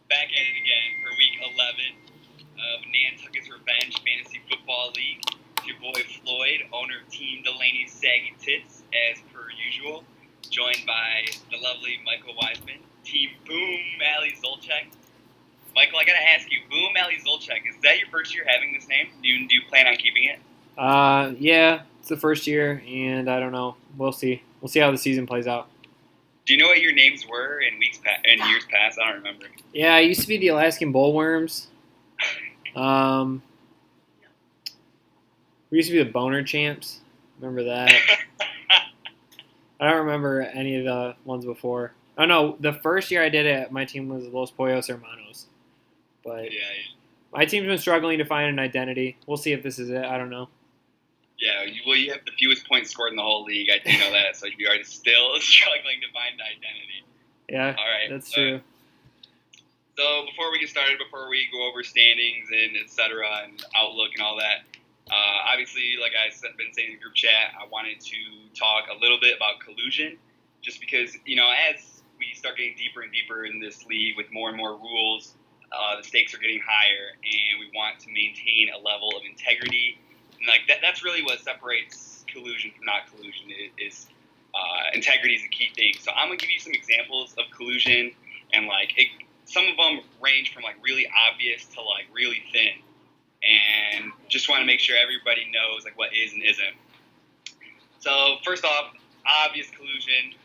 back at it again for week 11 of Nantucket's Revenge Fantasy Football League. It's your boy Floyd, owner of Team Delaney's Saggy Tits, as per usual, joined by the lovely Michael Wiseman, Team Boom Mally Zolchek. Michael, I gotta ask you, Boom Mally Zolchek, is that your first year having this name? Do you plan on keeping it? Yeah, it's the first year, and I don't know. We'll see. We'll see how the season plays out. Do you know what your names were in years past? I don't remember. Yeah, it used to be the Alaskan Bullworms. We used to be the Boner Champs. Remember that? I don't remember any of the ones before. Oh no, the first year I did it, my team was Los Pollos Hermanos. But Yeah. my team's been struggling to find an identity. We'll see if this is it. I don't know. Yeah, you have the fewest points scored in the whole league. I do know that, so you are still struggling to find an identity. Yeah, all right, that's true. So before we get started, before we go over standings and et cetera and outlook and all that, obviously, like I've been saying in the group chat, I wanted to talk a little bit about collusion, just because, as we start getting deeper and deeper in this league with more and more rules, the stakes are getting higher, and we want to maintain a level of integrity. And that's really what separates collusion from not collusion is integrity is a key thing. So I'm gonna give you some examples of collusion, and some of them range from really obvious to really thin, and just want to make sure everybody knows what is and isn't. So first off, obvious collusion,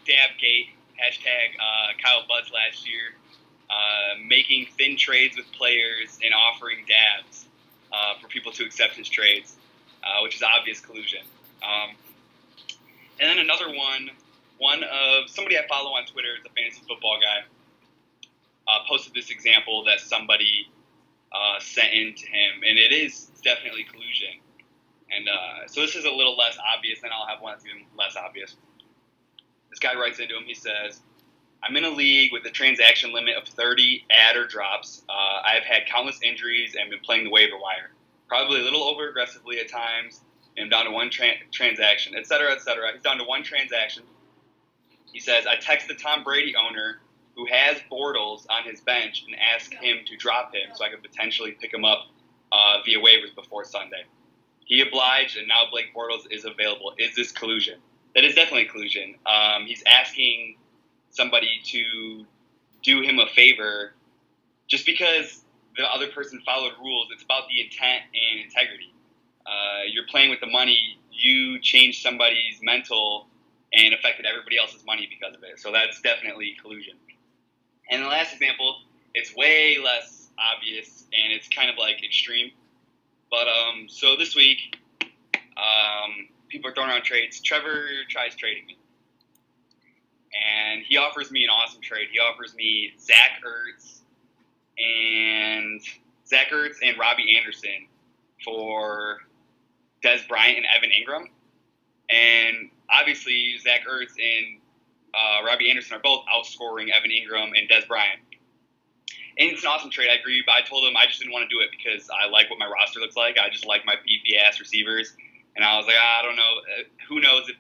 Dabgate, hashtag Kyle Butts last year, making thin trades with players and offering dabs for people to accept his trades, which is obvious collusion. And then another one of somebody I follow on Twitter, it's a fantasy football guy, posted this example that somebody sent in to him, and it's definitely collusion. And so this is a little less obvious, and I'll have one that's even less obvious. This guy writes into him, he says, I'm in a league with a transaction limit of 30 add or drops. I have had countless injuries and been playing the waiver wire, probably a little over aggressively at times. I'm down to one transaction, et cetera, et cetera. He's down to one transaction. He says, I text the Tom Brady owner who has Bortles on his bench and ask him to drop him so I could potentially pick him up via waivers before Sunday. He obliged, and now Blake Bortles is available. Is this collusion? That is definitely collusion. He's asking somebody to do him a favor just because the other person followed rules. It's about the intent and integrity. You're playing with the money. You changed somebody's mental and affected everybody else's money because of it. So that's definitely collusion. And the last example, it's way less obvious and it's kind of extreme. But so this week, people are throwing around trades. Trevor tries trading me. And he offers me an awesome trade. He offers me Zach Ertz and Robbie Anderson for Dez Bryant and Evan Ingram. And obviously, Zach Ertz and Robbie Anderson are both outscoring Evan Ingram and Dez Bryant. And it's an awesome trade, I agree, but I told him I just didn't want to do it because I like what my roster looks like. I just like my beefy-ass receivers. And I was like, I don't know. Who knows if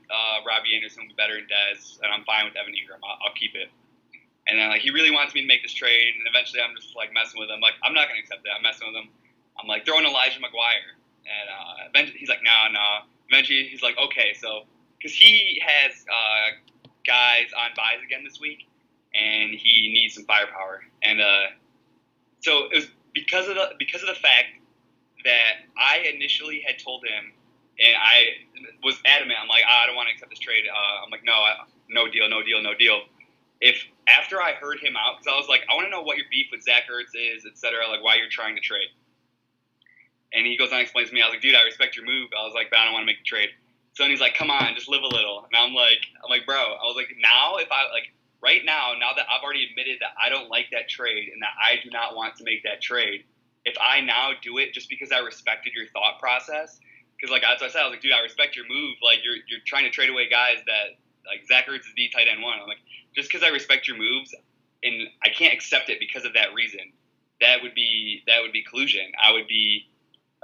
Robbie Anderson will be better than Dez, and I'm fine with Evan Ingram. I'll keep it. And then he really wants me to make this trade, and eventually I'm just messing with him. I'm not going to accept that. I'm messing with him. I'm throwing Elijah McGuire. And eventually he's like, no. Eventually he's like, okay, so because he has guys on buys again this week, and he needs some firepower. And so it was because of the fact that I initially had told him, and I was adamant. I'm like, I don't want to accept this trade. I'm like, no deal. If after I heard him out, because I was like, I want to know what your beef with Zach Ertz is, et cetera, why you're trying to trade. And he goes on and explains to me, I was like, dude, I respect your move. I was like, but I don't want to make the trade. So then he's like, come on, just live a little. And I'm like, bro, I was like, now if I right now that I've already admitted that I don't like that trade and that I do not want to make that trade, if I now do it just because I respected your thought process, because as I said, I was like, dude, I respect your move. You're trying to trade away guys that Zach Ertz is the tight end one. I'm like, just because I respect your moves and I can't accept it because of that reason, that would be collusion. I would be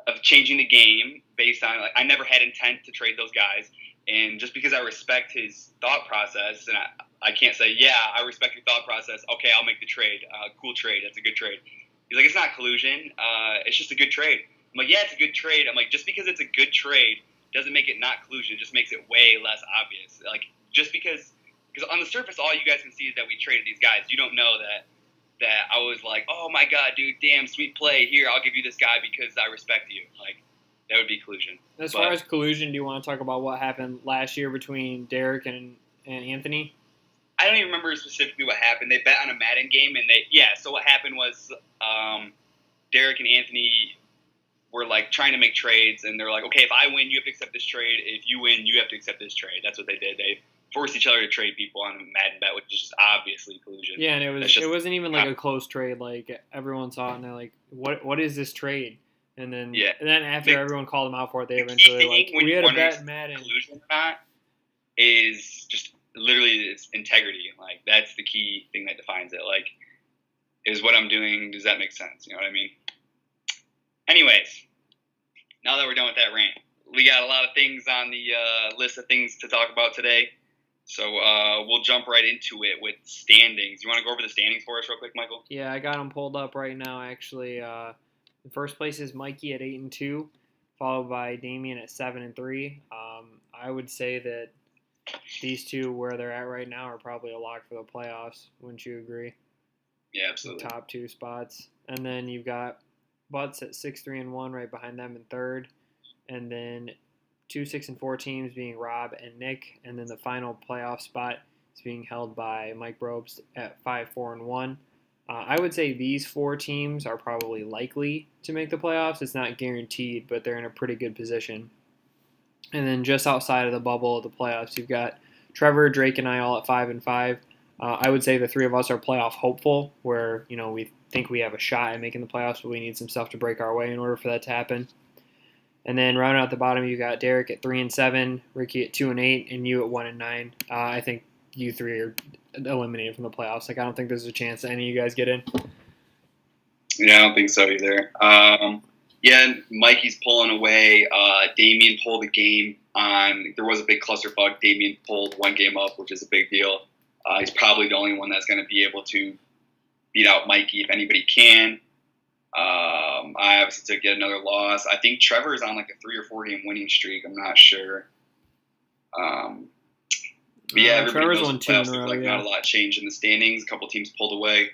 of changing the game based on I never had intent to trade those guys, and just because I respect his thought process and I can't say, yeah, I respect your thought process. Okay, I'll make the trade. Cool trade. That's a good trade. He's like, it's not collusion. It's just a good trade. I'm like, yeah, it's a good trade. I'm like, just because it's a good trade doesn't make it not collusion. It just makes it way less obvious. Like, just because on the surface, all you guys can see is that we traded these guys. You don't know that I was like, oh my god, dude, damn, sweet play. Here, I'll give you this guy because I respect you. Like, that would be collusion. As far as collusion, do you want to talk about what happened last year between Derek and Anthony? I don't even remember specifically what happened. They bet on a Madden game, and so what happened was Derek and Anthony were like trying to make trades, and they're like, okay, if I win, you have to accept this trade. If you win, you have to accept this trade. That's what they did. They forced each other to trade people on a Madden bet, which is just obviously collusion. Yeah, and it wasn't even like a close trade. Like, everyone saw it, and they're like, what is this trade? And then after everyone called them out for it, they eventually like, we had a bet in Madden. Collusion or not is just literally its integrity. Like, that's the key thing that defines it. Like, is what I'm doing, does that make sense? You know what I mean? Anyways, now that we're done with that rant, we got a lot of things on the list of things to talk about today. So we'll jump right into it with standings. You want to go over the standings for us real quick, Michael? Yeah, I got them pulled up right now, actually. In first place is Mikey at 8-2, followed by Damien at 7-3. I would say that these two, where they're at right now, are probably a lock for the playoffs. Wouldn't you agree? Yeah, absolutely. The top two spots. And then you've got Butts at 6-3-1 right behind them in third. And then 2 6-4 teams being Rob and Nick. And then the final playoff spot is being held by Mike Brobst at 5-4-1. I would say these four teams are probably likely to make the playoffs. It's not guaranteed, but they're in a pretty good position. And then just outside of the bubble of the playoffs, you've got Trevor, Drake, and I all at 5-5. I would say the three of us are playoff hopeful, where we think we have a shot at making the playoffs, but we need some stuff to break our way in order for that to happen. And then rounding out the bottom, you got Derek at 3-7, Ricky at 2-8, and you at 1-9. I think you three are eliminated from the playoffs. Like, I don't think there's a chance that any of you guys get in. Yeah, I don't think so either. Mikey's pulling away. Damien pulled a game on. There was a big clusterfuck. Damien pulled one game up, which is a big deal. He's probably the only one that's going to be able to beat out Mikey if anybody can. I obviously took yet another loss. I think Trevor is on like a 3 or 4 game winning streak. I'm not sure. Trevor's won 2 in a row. Not a lot changed in the standings. A couple teams pulled away.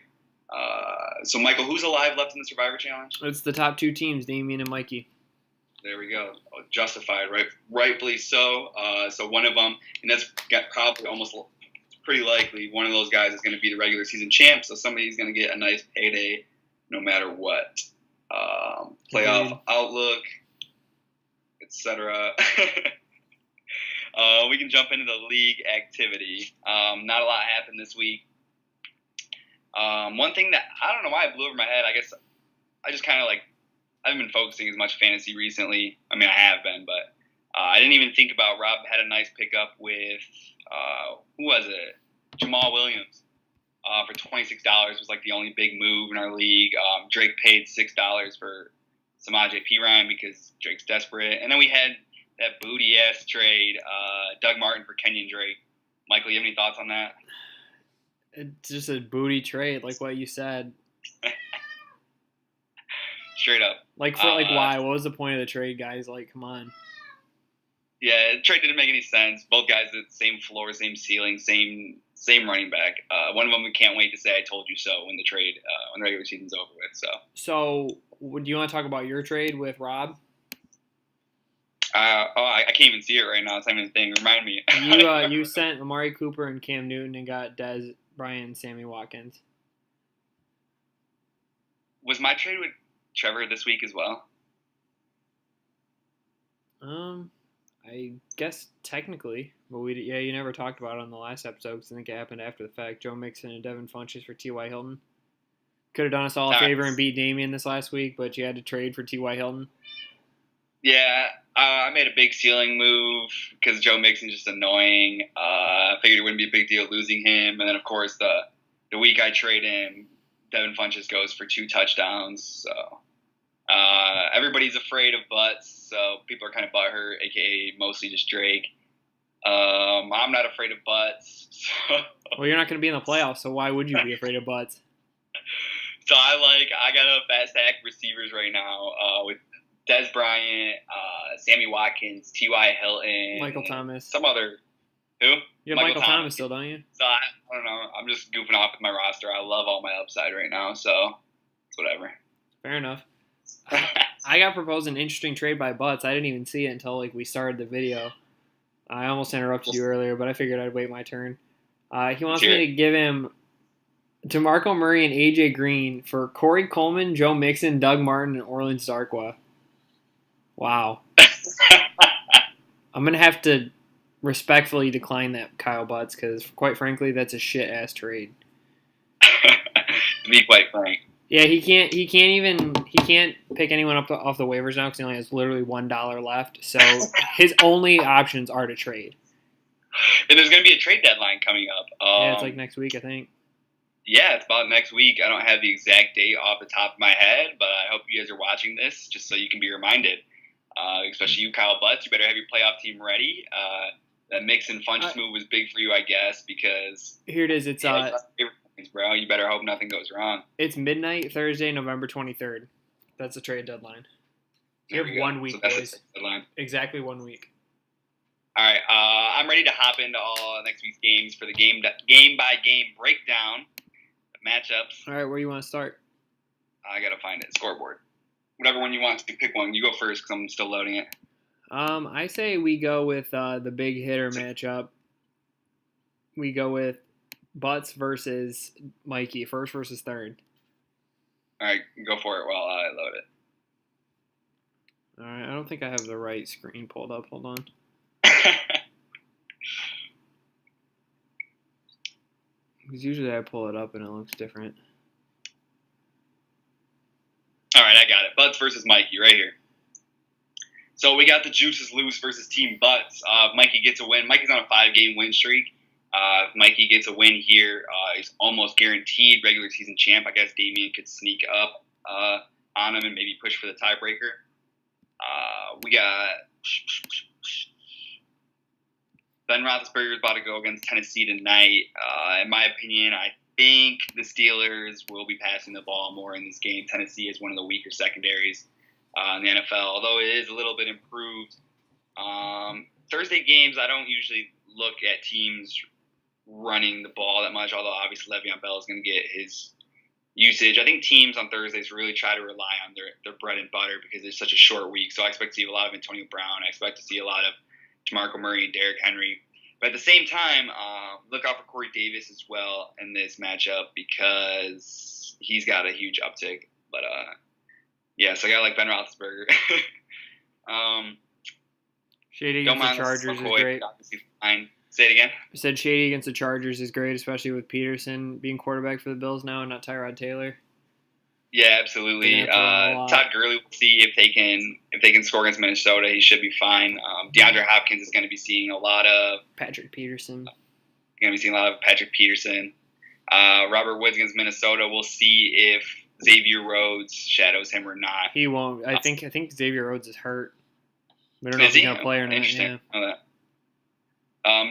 So, Michael, who's alive left in the Survivor Challenge? It's the top 2 teams, Damien and Mikey. There we go. Justified, right? Rightfully so. So one of them, and that's got probably almost pretty likely one of those guys is going to be the regular season champ. So somebody's going to get a nice payday no matter what. Playoff outlook, etc. We can jump into the league activity. Not a lot happened this week. One thing that I don't know why it blew over my head. I guess I just kind of I haven't been focusing as much fantasy recently. I mean, I have been, but I didn't even think about. Rob had a nice pickup with who was it? Jamal Williams for $26 was like the only big move in our league. Drake paid $6 for Samaje Perine because Drake's desperate, and then we had that booty ass trade, Doug Martin for Kenyon Drake. Michael, you have any thoughts on that? It's just a booty trade, like what you said. Straight up. Why? What was the point of the trade, guys? Like, come on. Yeah, the trade didn't make any sense. Both guys at the same floor, same ceiling, same running back. One of them, we can't wait to say "I told you so" when the trade, when the regular season's over with. So, do you want to talk about your trade with Rob? I can't even see it right now. It's not even a thing. Remind me. You sent Amari Cooper and Cam Newton and got Dez Bryant and Sammy Watkins. Was my trade with Trevor this week as well? I guess technically, but you never talked about it on the last episode because I think it happened after the fact. Joe Mixon and Devin Funchess for T.Y. Hilton. Could have done us all a favor and beat Damien this last week, but you had to trade for T.Y. Hilton. Yeah, I made a big ceiling move because Joe Mixon's just annoying. I figured it wouldn't be a big deal losing him. And then, of course, the week I trade him, Devin Funchess goes for 2 touchdowns. So everybody's afraid of Butts, so people are kind of butthurt, a.k.a. mostly just Drake. I'm not afraid of butts. So, Well, you're not going to be in the playoffs, so why would you be afraid of butts? so I got a fat stack of receivers right now with Des Bryant, Sammy Watkins, T.Y. Hilton, Michael Thomas. some other who? You have Michael Thomas still, don't you? So I don't know. I'm just goofing off with my roster. I love all my upside right now, so it's whatever. Fair enough. I got proposed an interesting trade by Butts. I didn't even see it until we started the video. I almost interrupted you earlier, but I figured I'd wait my turn. He wants me to give him DeMarco Murray and AJ Green for Corey Coleman, Joe Mixon, Doug Martin, and Orleans Darkwa. Wow. I'm gonna have to respectfully decline that, Kyle Butts, because quite frankly, that's a shit ass trade. To be quite frank. Yeah, he can't pick anyone up off the waivers now because he only has literally $1 left. So his only options are to trade. And there's going to be a trade deadline coming up. Yeah, it's next week, I think. Yeah, it's about next week. I don't have the exact date off the top of my head, but I hope you guys are watching this just so you can be reminded. Especially you, Kyle Butts, you better have your playoff team ready. That mix and Funches move was big for you, I guess, because here it is. It's bro. You better hope nothing goes wrong. It's midnight Thursday, November 23rd. That's the trade deadline. You have 1 week, boys. Exactly 1 week. All right, I'm ready to hop into all next week's games for the game by game breakdown, the matchups. All right, where do you want to start? I gotta find it. Scoreboard. Whatever one you want to pick one. You go first because I'm still loading it. I say we go with the big hitter matchup. We go with Butts versus Mikey, first versus third. All right, go for it while I load it. All right, I don't think I have the right screen pulled up. Hold on. Because usually I pull it up and it looks different. All right, I got it. Butts versus Mikey right here. So we got the Juices Loose versus Team Butts. Mikey gets a win. Mikey's on a 5-game win streak. If Mikey gets a win here, he's almost guaranteed regular season champ. I guess Damian could sneak up on him and maybe push for the tiebreaker. We got Ben Roethlisberger is about to go against Tennessee tonight. In my opinion, I think the Steelers will be passing the ball more in this game. Tennessee is one of the weaker secondaries in the NFL, although it is a little bit improved. Thursday games, I don't usually look at teams running the ball that much, although obviously Le'Veon Bell is going to get his usage. I think teams on Thursdays really try to rely on their bread and butter because it's such a short week. So I expect to see a lot of Antonio Brown. I expect to see a lot of DeMarco Murray and Derrick Henry. But at the same time, look out for Corey Davis as well in this matchup because he's got a huge uptick. But, yeah, so I got like Ben Roethlisberger. Shady against the Chargers is great. Fine. Say it again. I said Shady against the Chargers is great, especially with Peterson being quarterback for the Bills now and not Tyrod Taylor. Yeah, absolutely. Todd Gurley, we'll see if they can score against Minnesota. He should be fine. DeAndre Hopkins is going to be seeing a lot of Patrick Peterson. Robert Woods against Minnesota. We'll see if Xavier Rhodes shadows him or not. He won't. I think Xavier Rhodes is hurt. We don't know if he's going to play or not. Interesting. Yeah.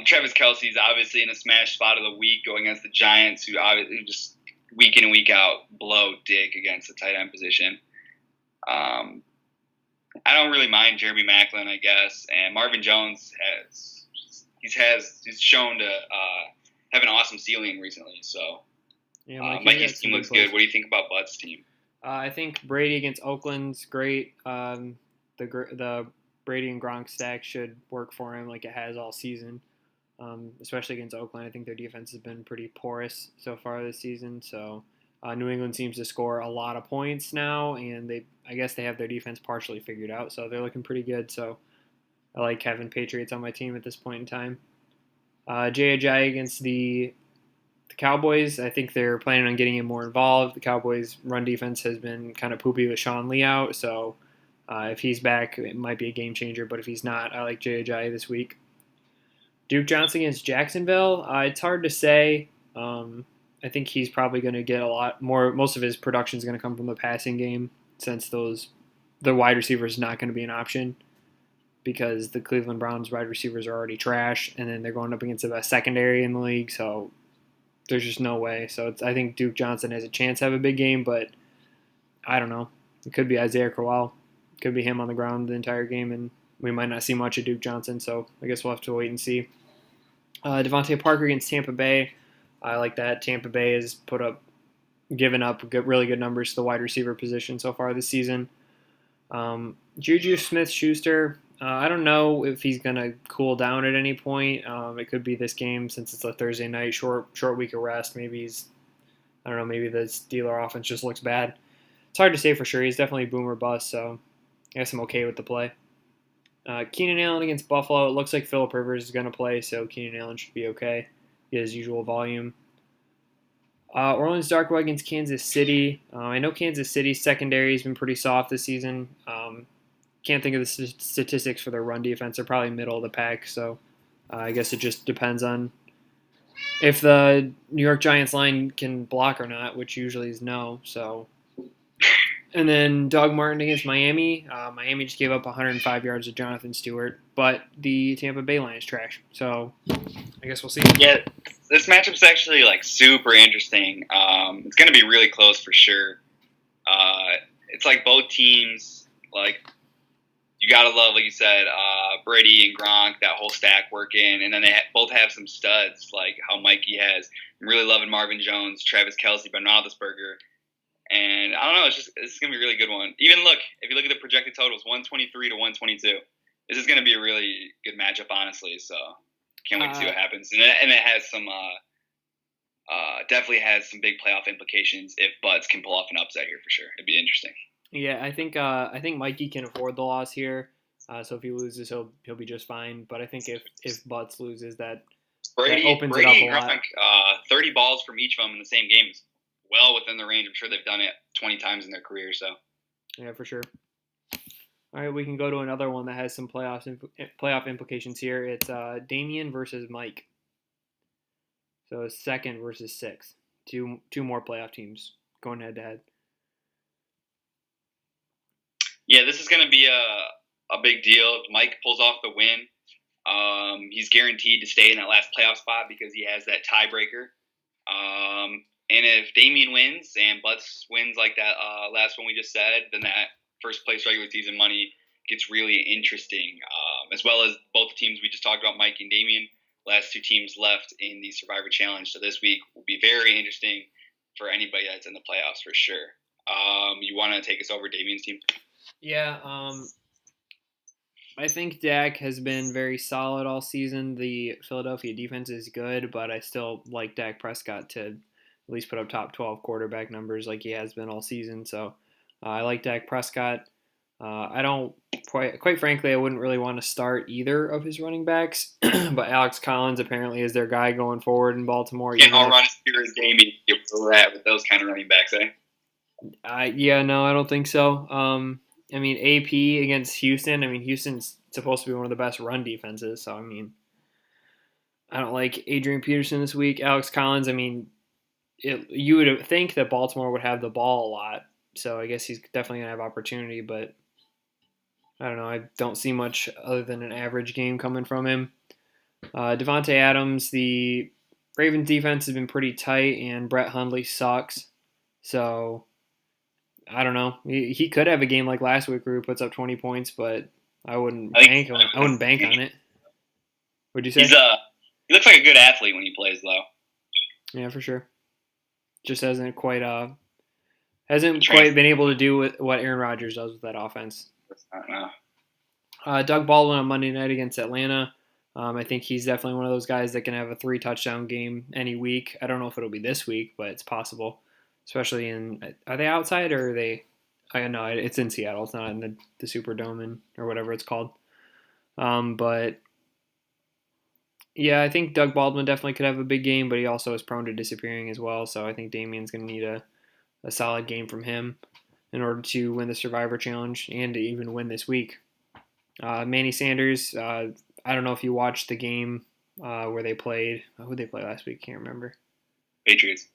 Travis Kelce's obviously in a smash spot of the week going against the Giants, who obviously just week in and week out blow dick against the tight end position. I don't really mind Jeremy Maclin, I guess, and Marvin Jones he's shown to have an awesome ceiling recently. So Mikey's team looks good. What do you think about Butts' team? I think Brady against Oakland's great. The Brady and Gronk stack should work for him like it has all season, especially against Oakland. I think their defense has been pretty porous so far this season. So New England seems to score a lot of points now, and I guess they have their defense partially figured out. So they're looking pretty good. So I like having Patriots on my team at this point in time. Jay Ajayi against the Cowboys. I think they're planning on getting him more involved. The Cowboys' run defense has been kind of poopy with Sean Lee out, so if he's back, it might be a game changer. But if he's not, I like Jay Ajayi this week. Duke Johnson against Jacksonville. It's hard to say. I think he's probably going to get a lot more. Most of his production is going to come from the passing game since the wide receiver is not going to be an option. because the Cleveland Browns wide receivers are already trash, and then they're going up against the best secondary in the league, so there's just no way. So I think Duke Johnson has a chance to have a big game, but I don't know. It could be Isaiah Crowell. It could be him on the ground the entire game, and we might not see much of Duke Johnson, so I guess we'll have to wait and see. Devontae Parker against Tampa Bay. I like that. Tampa Bay has given up really good numbers to the wide receiver position so far this season. Juju Smith-Schuster, I don't know if he's going to cool down at any point. It could be this game since it's a Thursday night, short week of rest. Maybe maybe the Steeler offense just looks bad. It's hard to say for sure. He's definitely boom or bust, so I guess I'm okay with the play. Keenan Allen against Buffalo. It looks like Phillip Rivers is going to play, so Keenan Allen should be okay. Get his usual volume. Orleans Darkwa against Kansas City. I know Kansas City's secondary has been pretty soft this season. Can't think of the statistics for their run defense. They're probably middle of the pack, so I guess it just depends on if the New York Giants line can block or not, which usually is no. So, and then Doug Martin against Miami. Miami just gave up 105 yards to Jonathan Stewart, but the Tampa Bay line is trash. So I guess we'll see. Yeah, this matchup's actually like super interesting. It's going to be really close for sure. It's like both teams, like you got to love, like you said, Brady and Gronk, that whole stack working, and then they both have some studs like how Mikey has. I'm really loving Marvin Jones, Travis Kelce, Ben Roethlisberger. And I don't know, it's going to be a really good one. Even if you look at the projected totals, 123 to 122. This is going to be a really good matchup, honestly. So can't wait to see what happens. And it has some, definitely has some big playoff implications if Butts can pull off an upset here for sure. It'd be interesting. Yeah, I think Mikey can afford the loss here. So if he loses, he'll be just fine. But I think if Butts loses, that opens it up a lot. 30 balls from each of them in the same game is well within the range. I'm sure they've done it 20 times in their career. So yeah, for sure. All right, we can go to another one that has some playoff implications here. It's Damian versus Mike. So second versus sixth. Two more playoff teams going head to head. Yeah, this is going to be a big deal. If Mike pulls off the win, he's guaranteed to stay in that last playoff spot because he has that tiebreaker. And if Damian wins and Butts wins like that last one we just said, then that first place regular season money gets really interesting, as well as both the teams we just talked about, Mike and Damian, last two teams left in the Survivor Challenge. So this week will be very interesting for anybody that's in the playoffs for sure. You want to take us over Damian's team? Yeah, I think Dak has been very solid all season. The Philadelphia defense is good, but I still like Dak Prescott to at least put up top 12 quarterback numbers like he has been all season. So I like Dak Prescott. I don't quite frankly, I wouldn't really want to start either of his running backs, but Alex Collins apparently is their guy going forward in Baltimore. I'll run a serious game and get that with those kind of running backs, eh? Yeah, no, I don't think so. I mean, AP against Houston. I mean, Houston's supposed to be one of the best run defenses. So, I mean, I don't like Adrian Peterson this week. Alex Collins, I mean, you would think that Baltimore would have the ball a lot. So, I guess he's definitely going to have opportunity. But, I don't know. I don't see much other than an average game coming from him. Devontae Adams, the Ravens defense has been pretty tight, and Brett Hundley sucks. So, I don't know. He could have a game like last week where he puts up 20 points, but I wouldn't bank on it. What'd you say? He looks like a good athlete when he plays, though. Yeah, for sure. Just hasn't quite been able to do what Aaron Rodgers does with that offense. Doug Baldwin on Monday night against Atlanta. I think he's definitely one of those guys that can have a 3-touchdown game any week. I don't know if it'll be this week, but it's possible. Especially are they outside or are they? I know it's in Seattle. It's not in the Superdome or whatever it's called. But yeah, I think Doug Baldwin definitely could have a big game, but he also is prone to disappearing as well. So I think Damian's going to need a solid game from him in order to win the Survivor Challenge and to even win this week. Manny Sanders. I don't know if you watched the game where they played. Who did they play last week? Can't remember. Patriots.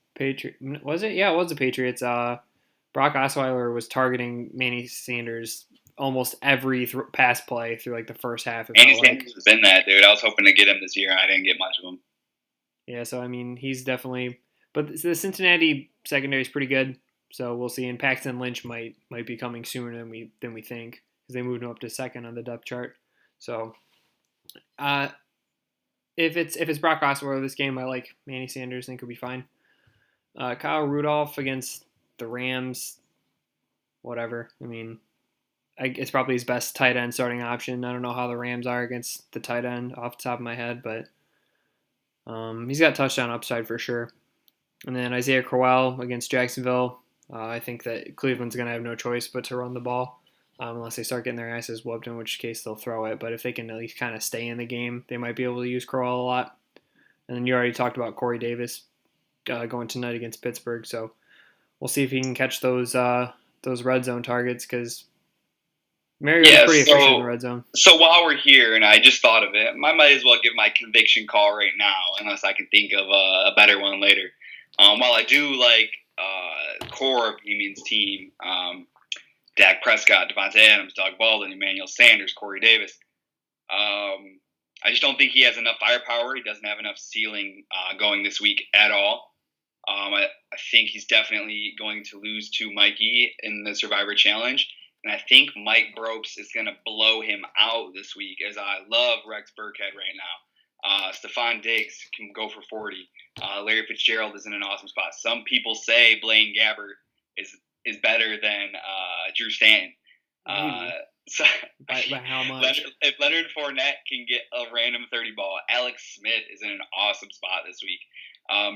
Was it? Yeah, it was the Patriots. Brock Osweiler was targeting Manny Sanders almost every pass play through like the first half. Andy Sanders has been that, dude. I was hoping to get him this year. I didn't get much of him. Yeah, so I mean, he's definitely. But the Cincinnati secondary is pretty good, so we'll see. And Paxton Lynch might be coming sooner than we think because they moved him up to second on the depth chart. So, if it's Brock Osweiler this game, I like Manny Sanders. Think he'll be fine. Kyle Rudolph against the Rams, whatever. I mean, it's probably his best tight end starting option. I don't know how the Rams are against the tight end off the top of my head, but he's got touchdown upside for sure. And then Isaiah Crowell against Jacksonville. I think that Cleveland's going to have no choice but to run the ball unless they start getting their asses whooped, in which case they'll throw it. But if they can at least kind of stay in the game, they might be able to use Crowell a lot. And then you already talked about Corey Davis going tonight against Pittsburgh. So we'll see if he can catch those red zone targets because Mario's pretty efficient in the red zone. So while we're here, and I just thought of it, I might as well give my conviction call right now, unless I can think of a better one later. While I do like core of Bohemian's team, Dak Prescott, Devontae Adams, Doug Baldwin, Emmanuel Sanders, Corey Davis, I just don't think he has enough firepower. He doesn't have enough ceiling going this week at all. I think he's definitely going to lose to Mikey in the Survivor Challenge. And I think Mike Bropes is going to blow him out this week, as I love Rex Burkhead right now. Stephon Diggs can go for 40. Larry Fitzgerald is in an awesome spot. Some people say Blaine Gabbert is better than Drew Stanton. So by how much? If Leonard Fournette can get a random 30 ball, Alex Smith is in an awesome spot this week.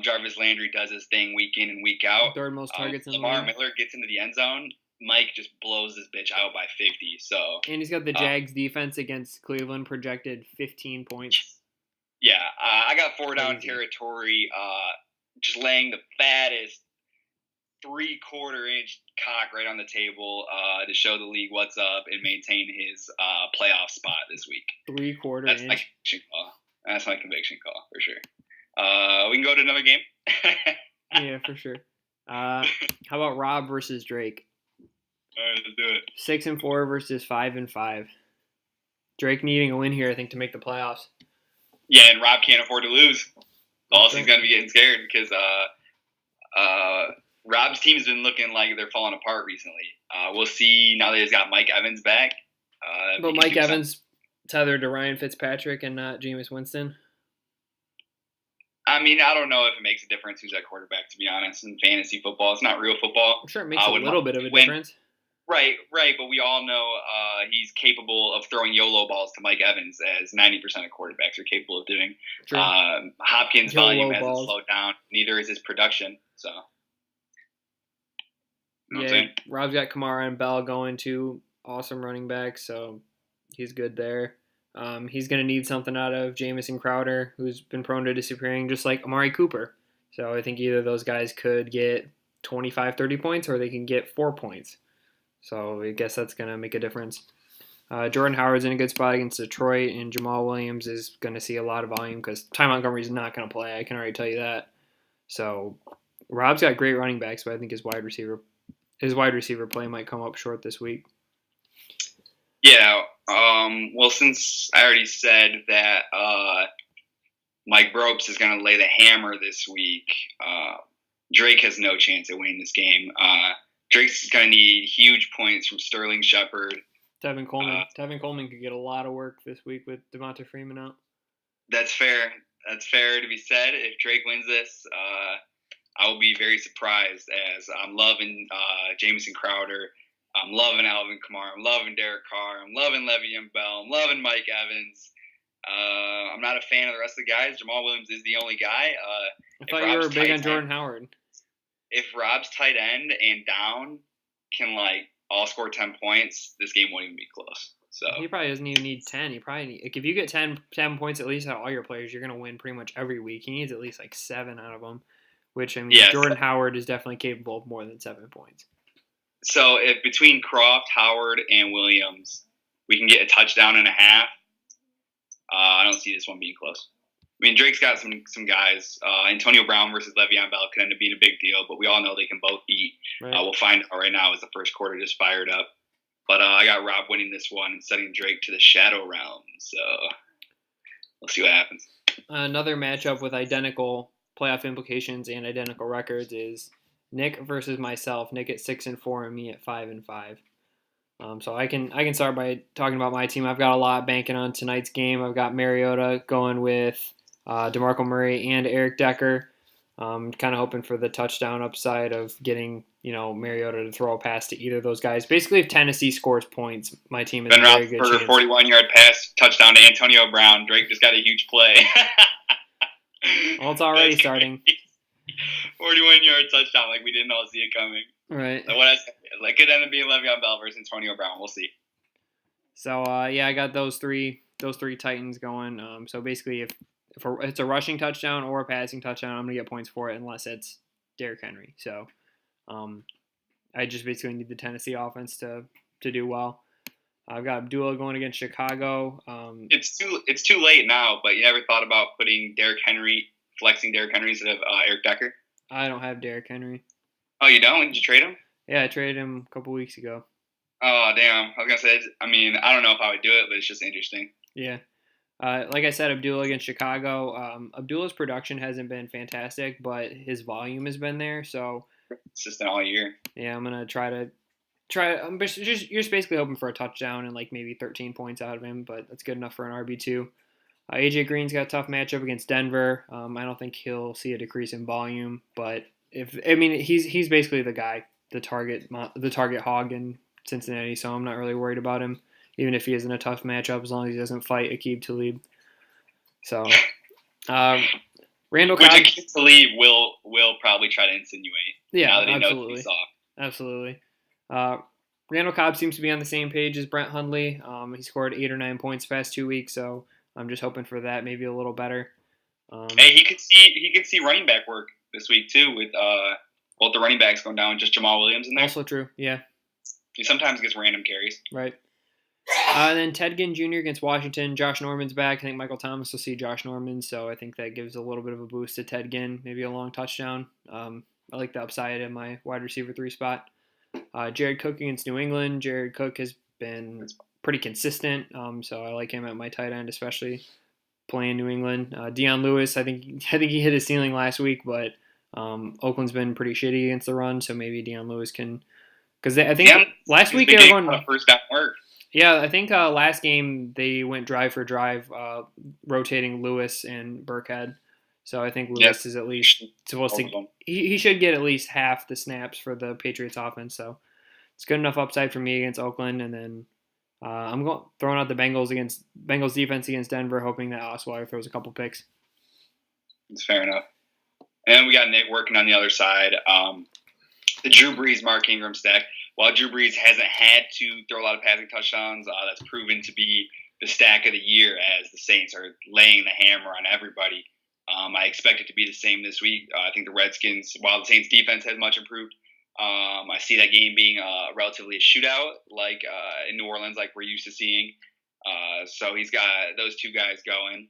Jarvis Landry does his thing week in and week out. Third most targets in the Lamar league. Miller gets into the end zone. Mike just blows this bitch out by 50. So and he's got the Jags defense against Cleveland projected 15 points. Yeah, I got 4-down territory. Just laying the fattest 3/4-inch cock right on the table to show the league what's up and maintain his playoff spot this week. 3/4 That's inch. my conviction call. That's my conviction call for sure. We can go to another game. Yeah, for sure. How about Rob versus Drake? All right, let's do it. 6-4 versus 5-5. Drake needing a win here, I think, to make the playoffs. Yeah, and Rob can't afford to lose. Also, he's going to be getting scared because Rob's team has been looking like they're falling apart recently. We'll see now that he's got Mike Evans back. But Mike Evans tethered to Ryan Fitzpatrick and not Jameis Winston. I mean, I don't know if it makes a difference who's at quarterback, to be honest. In fantasy football, it's not real football. I'm sure it makes a little bit of a difference. Right, but we all know he's capable of throwing YOLO balls to Mike Evans, as 90% of quarterbacks are capable of doing. True. Hopkins' YOLO volume hasn't balls. slowed down. Neither is his production. So, you know what I'm Yeah, saying? Rob's got Kamara and Bell going to awesome running backs, so he's good there. He's going to need something out of Jamison Crowder, who's been prone to disappearing, just like Amari Cooper. So I think either of those guys could get 25, 30 points, or they can get 4 points. So I guess that's going to make a difference. Jordan Howard's in a good spot against Detroit, and Jamal Williams is going to see a lot of volume because Ty Montgomery's not going to play. I can already tell you that. So Rob's got great running backs, but I think his wide receiver play might come up short this week. Yeah. Well, since I already said that Mike Bropes is going to lay the hammer this week, Drake has no chance of winning this game. Drake's going to need huge points from Sterling Shepard. Tevin Coleman. Tevin Coleman could get a lot of work this week with Devonta Freeman out. That's fair. That's fair to be said. If Drake wins this, I will be very surprised, as I'm loving Jamison Crowder. I'm loving Alvin Kamara. I'm loving Derek Carr. I'm loving Le'Veon Bell. I'm loving Mike Evans. I'm not a fan of the rest of the guys. Jamal Williams is the only guy. I thought you were big on Jordan Howard. If Rob's tight end and down can all score 10 points, this game won't even be close. So he probably doesn't even need 10. He probably if you get 10 points at least out of all your players, you're going to win pretty much every week. He needs at least 7 out of them, which I mean, yes. Jordan Howard is definitely capable of more than 7 points. So if between Croft, Howard, and Williams, we can get a touchdown and a half, I don't see this one being close. I mean, Drake's got some guys. Antonio Brown versus Le'Veon Bell could end up being a big deal, but we all know they can both eat. Right. We'll find out right now as the first quarter just fired up. But I got Rob winning this one and sending Drake to the Shadow Realm. So we'll see what happens. Another matchup with identical playoff implications and identical records is Nick versus myself. Nick at 6-4 and me at 5-5. So I can start by talking about my team. I've got a lot banking on tonight's game. I've got Mariota going with DeMarco Murray and Eric Decker. Kind of hoping for the touchdown upside of getting Mariota to throw a pass to either of those guys. Basically, if Tennessee scores points, my team is a very good chance. 41-yard pass touchdown to Antonio Brown. Drake just got a huge play. Well, it's already starting. 41-yard touchdown, like we didn't all see it coming. Right. Like what I said, like could end up being Le'Veon Bell versus Antonio Brown. We'll see. So I got those three Titans going. So basically, if it's a rushing touchdown or a passing touchdown, I'm gonna get points for it unless it's Derrick Henry. So I just basically need the Tennessee offense to do well. I've got Abdullah going against Chicago. It's too late now, but you never thought about putting flexing Derrick Henry instead of Eric Decker? I don't have Derrick Henry. Oh, you don't? Did you trade him? Yeah, I traded him a couple weeks ago. Oh, damn. I was going to say, I don't know if I would do it, but it's just interesting. Yeah. Like I said, Abdullah against Chicago. Abdullah's production hasn't been fantastic, but his volume has been there. So consistent all year. Yeah, I'm gonna try. You're just basically hoping for a touchdown and like maybe 13 points out of him, but that's good enough for an RB2. AJ Green's got a tough matchup against Denver. I don't think he'll see a decrease in volume, but he's basically the guy, the target hog in Cincinnati. So I'm not really worried about him, even if he is in a tough matchup, as long as he doesn't fight Aqib Talib. So, Randall Cobb. Which Aqib Talib will probably try to insinuate. Yeah, now that he absolutely. knows he's soft. Absolutely. Randall Cobb seems to be on the same page as Brent Hundley. He scored 8 or 9 points the past 2 weeks, so I'm just hoping for that, maybe a little better. Hey, he could see running back work this week too, with both the running backs going down, just Jamal Williams in there. Also true, yeah. He sometimes gets random carries. Right. And then Ted Ginn Jr. against Washington. Josh Norman's back. I think Michael Thomas will see Josh Norman, so I think that gives a little bit of a boost to Ted Ginn, maybe a long touchdown. I like the upside in my wide receiver 3 spot. Jared Cook against New England. Jared Cook has been pretty consistent, so I like him at my tight end, especially playing New England. Deion Lewis, I think he hit his ceiling last week, but Oakland's been pretty shitty against the run, so maybe Deion Lewis can. Because I think last week they were going first down work. Yeah, I think last game they went drive for drive, rotating Lewis and Burkhead. So I think Lewis is at least supposed to. He should get at least half the snaps for the Patriots offense. So it's good enough upside for me against Oakland, and then I'm throwing out the Bengals defense against Denver, hoping that Osweiler throws a couple picks. That's fair enough. And we got Nick working on the other side. The Drew Brees, Mark Ingram stack. While Drew Brees hasn't had to throw a lot of passing touchdowns, that's proven to be the stack of the year as the Saints are laying the hammer on everybody. I expect it to be the same this week. I think the Redskins, while the Saints defense has much improved, I see that game being relatively a shootout, like in New Orleans, like we're used to seeing. So he's got those two guys going.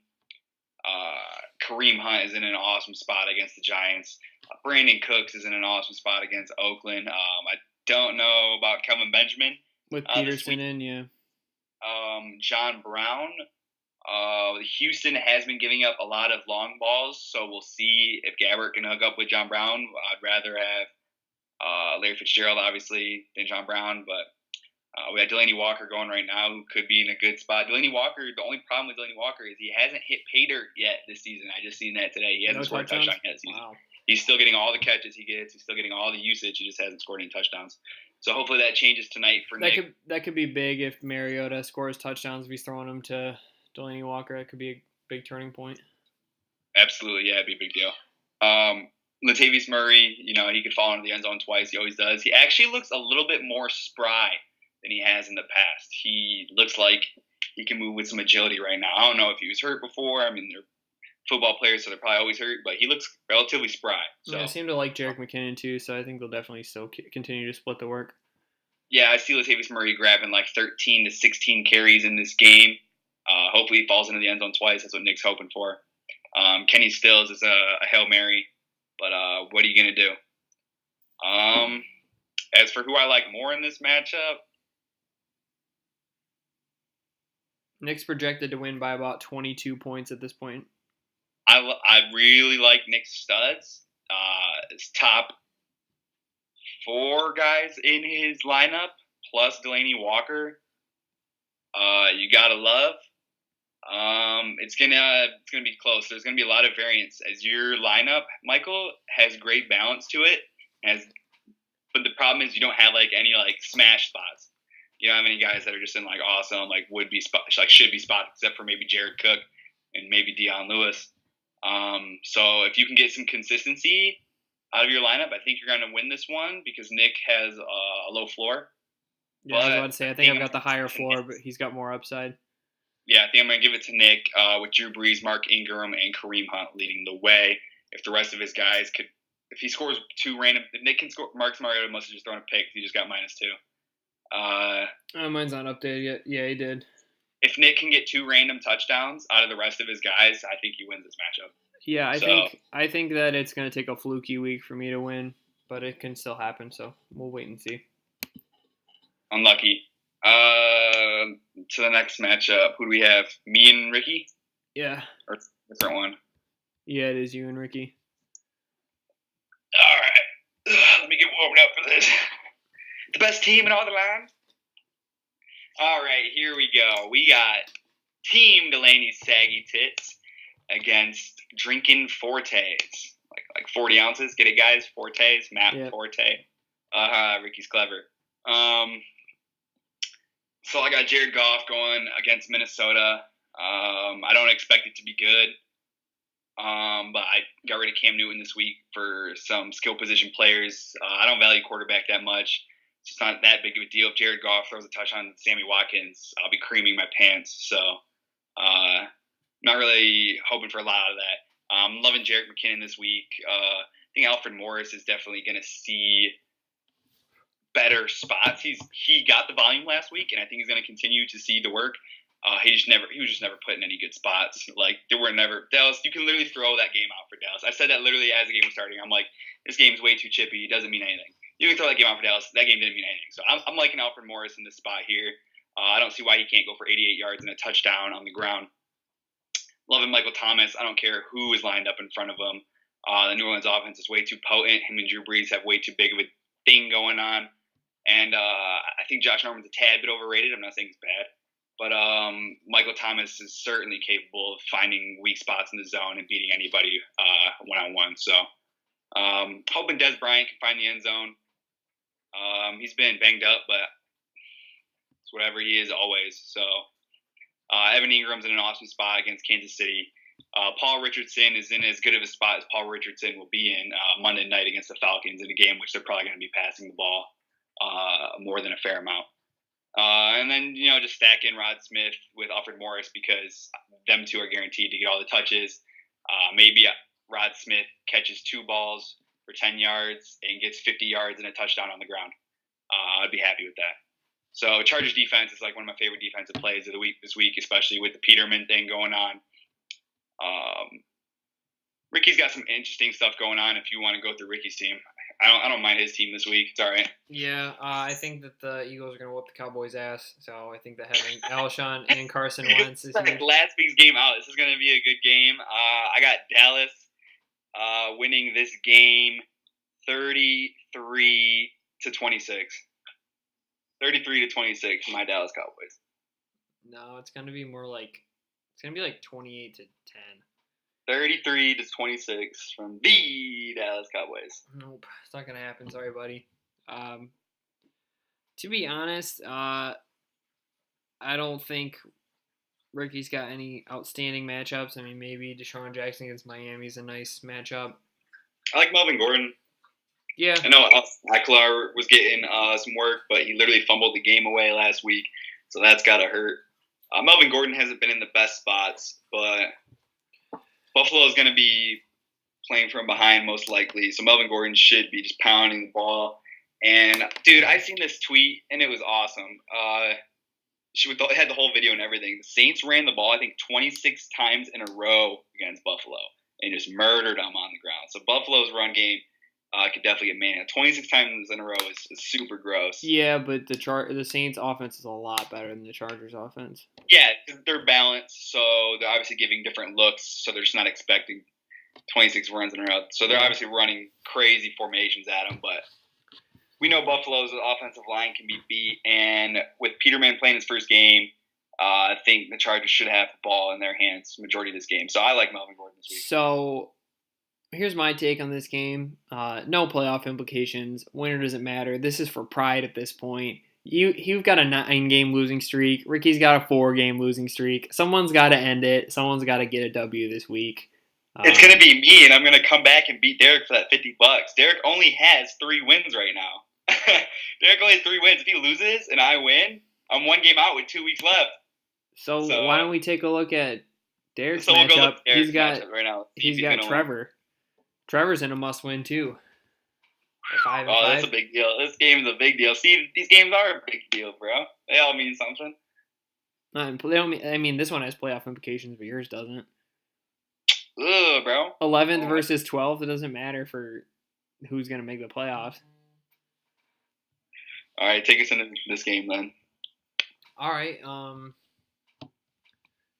Kareem Hunt is in an awesome spot against the Giants. Brandon Cooks is in an awesome spot against Oakland. I don't know about Kelvin Benjamin. With Peterson in, yeah. John Brown. Houston has been giving up a lot of long balls, so we'll see if Gabbert can hook up with John Brown. I'd rather have Larry Fitzgerald, obviously, than John Brown, but we got Delaney Walker going right now, who could be in a good spot. Delaney Walker, the only problem with Delaney Walker is he hasn't hit pay dirt yet this season. I just seen that today. He hasn't scored a touchdown yet this season. Wow. He's still getting all the catches he gets. He's still getting all the usage. He just hasn't scored any touchdowns. So hopefully that changes tonight for Nick. That could be big if Mariota scores touchdowns. If he's throwing them to Delaney Walker, that could be a big turning point. Absolutely, yeah, it'd be a big deal. Latavius Murray, he could fall into the end zone twice. He always does. He actually looks a little bit more spry than he has in the past. He looks like he can move with some agility right now. I don't know if he was hurt before. I mean, they're football players, so they're probably always hurt, but he looks relatively spry. So. Yeah, I seem to like Jerick McKinnon too, so I think they'll definitely still continue to split the work. Yeah, I see Latavius Murray grabbing like 13 to 16 carries in this game. Hopefully he falls into the end zone twice. That's what Nick's hoping for. Kenny Stills is a Hail Mary, but what are you going to do? As for who I like more in this matchup, Nick's projected to win by about 22 points at this point. I really like Nick's studs. His top 4 guys in his lineup, plus Delaney Walker. You gotta love. It's gonna be close. There's gonna be a lot of variance as your lineup, Michael, has great balance to it. But the problem is you don't have like any like smash spots. You don't have any guys that are just in like awesome like would be spot like should be spots except for maybe Jared Cook and maybe Dion Lewis. So if you can get some consistency out of your lineup, I think you're going to win this one because Nick has a low floor. Yeah, I was about to say, I think I've got the higher floor, but he's got more upside. Yeah, I think I'm going to give it to Nick with Drew Brees, Mark Ingram, and Kareem Hunt leading the way. If the rest of his guys could, if he scores 2 random, if Nick can score, Marcus Mariota must have just thrown a pick. He just got -2. Mine's not updated yet. Yeah, he did. If Nick can get 2 random touchdowns out of the rest of his guys, I think he wins this matchup. Yeah, I think that it's going to take a fluky week for me to win, but it can still happen. So we'll wait and see. Unlucky. To the next matchup, who do we have? Me and Ricky? Yeah. Or a different one? Yeah, it is you and Ricky. All right. Let me get warmed up for this. The best team in all the land. All right, here we go. We got Team Delaney's Saggy Tits against Drinking Fortes. Like 40 ounces. Get it, guys? Fortes. Matt Forte. Ricky's clever. So I got Jared Goff going against Minnesota. I don't expect it to be good. But I got rid of Cam Newton this week for some skill position players. I don't value quarterback that much. It's just not that big of a deal. If Jared Goff throws a touchdown on Sammy Watkins, I'll be creaming my pants. So not really hoping for a lot out of that. I'm loving Jerick McKinnon this week. I think Alfred Morris is definitely going to see better spots. He got the volume last week, and I think he's going to continue to see the work. He was just never put in any good spots. Like there were never Dallas. You can literally throw that game out for Dallas. I said that literally as the game was starting. I'm like, this game's way too chippy. It doesn't mean anything. You can throw that game out for Dallas. That game didn't mean anything. So I'm liking Alfred Morris in this spot here. I don't see why he can't go for 88 yards and a touchdown on the ground. Loving Michael Thomas. I don't care who is lined up in front of him. The New Orleans offense is way too potent. Him and Drew Brees have way too big of a thing going on. And I think Josh Norman's a tad bit overrated. I'm not saying he's bad. But Michael Thomas is certainly capable of finding weak spots in the zone and beating anybody one-on-one. So hoping Des Bryant can find the end zone. He's been banged up, but it's whatever he is always. So Evan Ingram's in an awesome spot against Kansas City. Paul Richardson is in as good of a spot as Paul Richardson will be in Monday night against the Falcons in a game which they're probably going to be passing the ball more than a fair amount. And then, just stack in Rod Smith with Alfred Morris because them two are guaranteed to get all the touches. Maybe Rod Smith catches 2 balls for 10 yards and gets 50 yards and a touchdown on the ground. I'd be happy with that. So Chargers defense is like one of my favorite defensive plays of the week this week, especially with the Peterman thing going on. Ricky's got some interesting stuff going on if you want to go through Ricky's team. I don't mind his team this week. It's all right. Yeah, I think that the Eagles are going to whoop the Cowboys' ass. So I think that having Alshon and Carson Wentz is like last week's game out. This is going to be a good game. I got Dallas winning this game 33-26. 33-26 for my Dallas Cowboys. No, it's going to be more like 28-10. 33-26 from the Dallas Cowboys. Nope, it's not gonna happen. Sorry, buddy. To be honest, I don't think Ricky's got any outstanding matchups. I mean, maybe Deshaun Jackson against Miami is a nice matchup. I like Melvin Gordon. Yeah. I know Acklar was getting some work, but he literally fumbled the game away last week, so that's gotta hurt. Melvin Gordon hasn't been in the best spots, but Buffalo is going to be playing from behind most likely, so Melvin Gordon should be just pounding the ball. And, dude, I seen this tweet, and it was awesome. It had the whole video and everything. The Saints ran the ball, I think, 26 times in a row against Buffalo and just murdered them on the ground. So Buffalo's run game could definitely get man. 26 times in a row is super gross. Yeah, but the Saints' offense is a lot better than the Chargers' offense. Yeah, because they're balanced, so they're obviously giving different looks, so they're just not expecting 26 runs in a row. So they're obviously running crazy formations at them, but we know Buffalo's offensive line can be beat, and with Peterman playing his first game, I think the Chargers should have the ball in their hands majority of this game. So I like Melvin Gordon this week. So here's my take on this game. No playoff implications. Winner doesn't matter. This is for pride at this point. You've got a 9-game losing streak. Ricky's got a 4-game losing streak. Someone's got to end it. Someone's got to get a W this week. It's going to be me, and I'm going to come back and beat Derek for that $50. Derek only has 3 wins right now. Derek only has 3 wins. If he loses and I win, I'm 1 game out with 2 weeks left. So why don't we take a look at Derek's we'll matchup? Go look at Derek's matchup right now. He's got Trevor. Win. Trevor's in a must-win too. 5-5. That's a big deal. This game is a big deal. See, these games are a big deal, bro. They all mean something. They don't mean, I mean, this one has playoff implications, but yours doesn't. Ugh, bro. 11th versus 12th. It doesn't matter for who's going to make the playoffs. All right, take us into this game then. All right.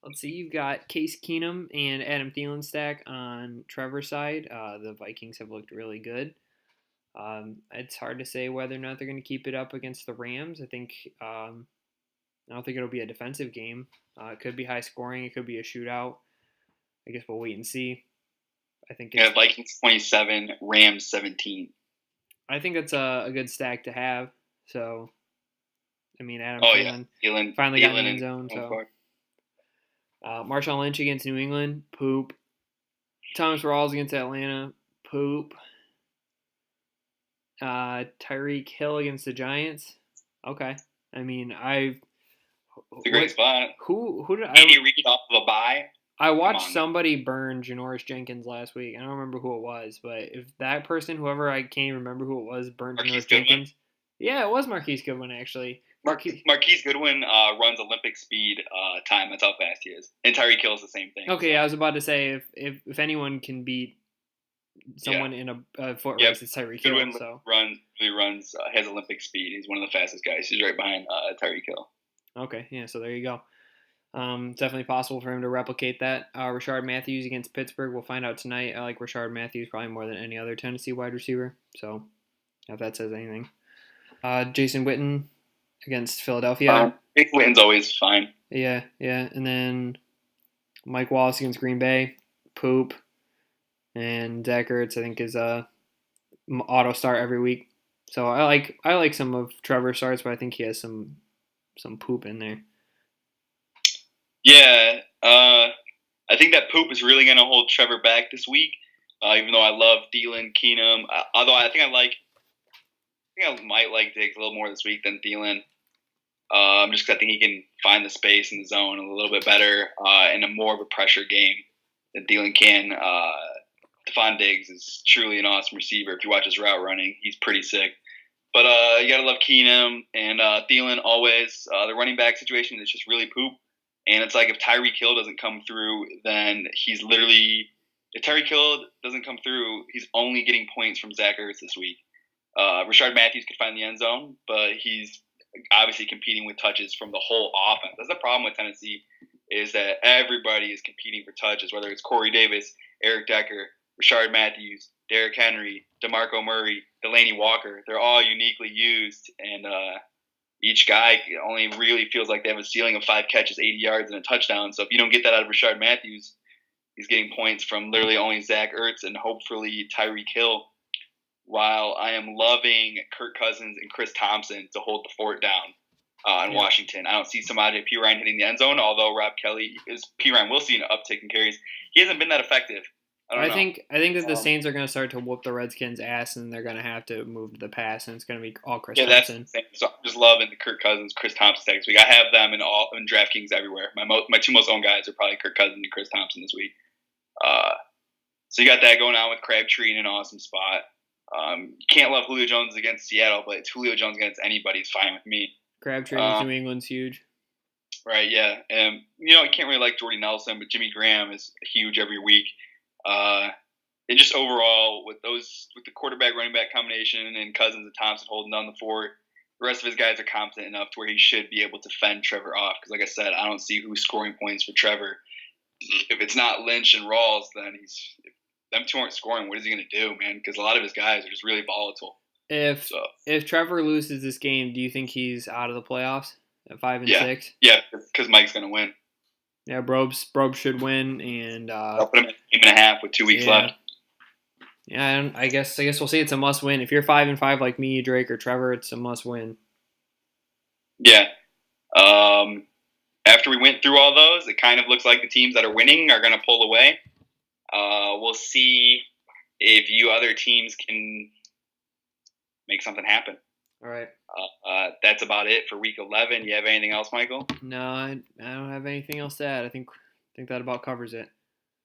Let's see. You've got Case Keenum and Adam Thielen stack on Trevor's side. The Vikings have looked really good. It's hard to say whether or not they're going to keep it up against the Rams. I think I don't think it'll be a defensive game. It could be high scoring. It could be a shootout. I guess we'll wait and see. I think it's, Vikings 27, Rams 17. I think that's a good stack to have. So, I mean, Adam Thielen finally got in the end zone. So, Marshawn Lynch against New England, poop. Thomas Rawls against Atlanta, poop. Tyreek Hill against the Giants. Okay. I mean, it's a great spot. Who did Andy Reid off of a bye? I watched somebody burn Janoris Jenkins last week. I don't remember who it was, but if that person, whoever, I can't even remember who it was, burned Janoris Jenkins. Yeah, it was Marquise Goodwin, actually. Marquise Goodwin runs Olympic speed time. That's how fast he is. And Tyreek Hill is the same thing. Okay, I was about to say, if anyone can beat someone in a foot race, it's Tyreek Hill. Goodwin runs has Olympic speed. He's one of the fastest guys. He's right behind Tyreek Hill. Okay, yeah, so there you go. Definitely possible for him to replicate that. Rashard Matthews against Pittsburgh. We'll find out tonight. I like Rashard Matthews probably more than any other Tennessee wide receiver. So, if that says anything. Jason Witten against Philadelphia. Witten's always fine. Yeah. And then Mike Wallace against Green Bay. Poop. And Zach Ertz, I think, is a auto start every week. So I like some of Trevor's starts, but I think he has some poop in there. Yeah, I think that poop is really going to hold Trevor back this week. Even though I love Thielen, Keenum, although I might like Diggs a little more this week than Thielen. Just because I think he can find the space in the zone a little bit better in a more of a pressure game than Thielen can. Stephon Diggs is truly an awesome receiver. If you watch his route running, he's pretty sick. But you got to love Keenum and Thielen always. The running back situation is just really poop. And it's like if Tyreek Hill doesn't come through, then he's literally – if Tyreek Hill doesn't come through, he's only getting points from Zach Ertz this week. Rashard Matthews could find the end zone, but he's obviously competing with touches from the whole offense. That's the problem with Tennessee is that everybody is competing for touches, whether it's Corey Davis, Eric Decker, Rashard Matthews, Derrick Henry, DeMarco Murray, Delaney Walker. They're all uniquely used, and each guy only really feels like they have a ceiling of 5 catches, 80 yards, and a touchdown. So if you don't get that out of Rashard Matthews, he's getting points from literally only Zach Ertz and hopefully Tyreek Hill, while I am loving Kirk Cousins and Chris Thompson to hold the fort down in Washington. I don't see Samaje Perine hitting the end zone, although Rob Kelly Perine will see an uptick in carries. He hasn't been that effective. I think that the Saints are going to start to whoop the Redskins' ass, and they're going to have to move to the pass, and it's going to be all Chris Thompson. That's the same. So I'm just loving the Kirk Cousins, Chris Thompson next week. I have them in DraftKings everywhere. My 2 most owned guys are probably Kirk Cousins and Chris Thompson this week. So you got that going on with Crabtree in an awesome spot. You can't love Julio Jones against Seattle, but it's Julio Jones against anybody is fine with me. Crabtree against New England's huge. Right, yeah. You can't really like Jordy Nelson, but Jimmy Graham is huge every week. just overall with the quarterback running back combination and Cousins and Thompson holding down the fort, the rest of his guys are competent enough to where he should be able to fend Trevor off. Because, like I said, I don't see who's scoring points for Trevor. If it's not Lynch and Rawls, then if them two aren't scoring, what is he going to do, man? Because a lot of his guys are just really volatile. If Trevor loses this game, do you think he's out of the playoffs at 5-6? Yeah, because Mike's going to win. Yeah, Brobes should win, and I'll put him at a game and a half with 2 weeks left. Yeah, I guess we'll see. It's a must win. If you're 5-5 like me, Drake, or Trevor, it's a must win. Yeah. After we went through all those, it kind of looks like the teams that are winning are going to pull away. We'll see if you other teams can make something happen. All right. That's about it for Week 11. You have anything else, Michael? No, I don't have anything else to add. I think that about covers it.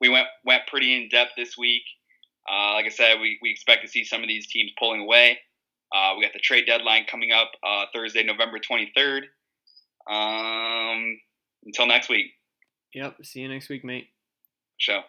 We went pretty in depth this week. Like I said, we expect to see some of these teams pulling away. We got the trade deadline coming up Thursday, November 23rd. Until next week. Yep. See you next week, mate. Show.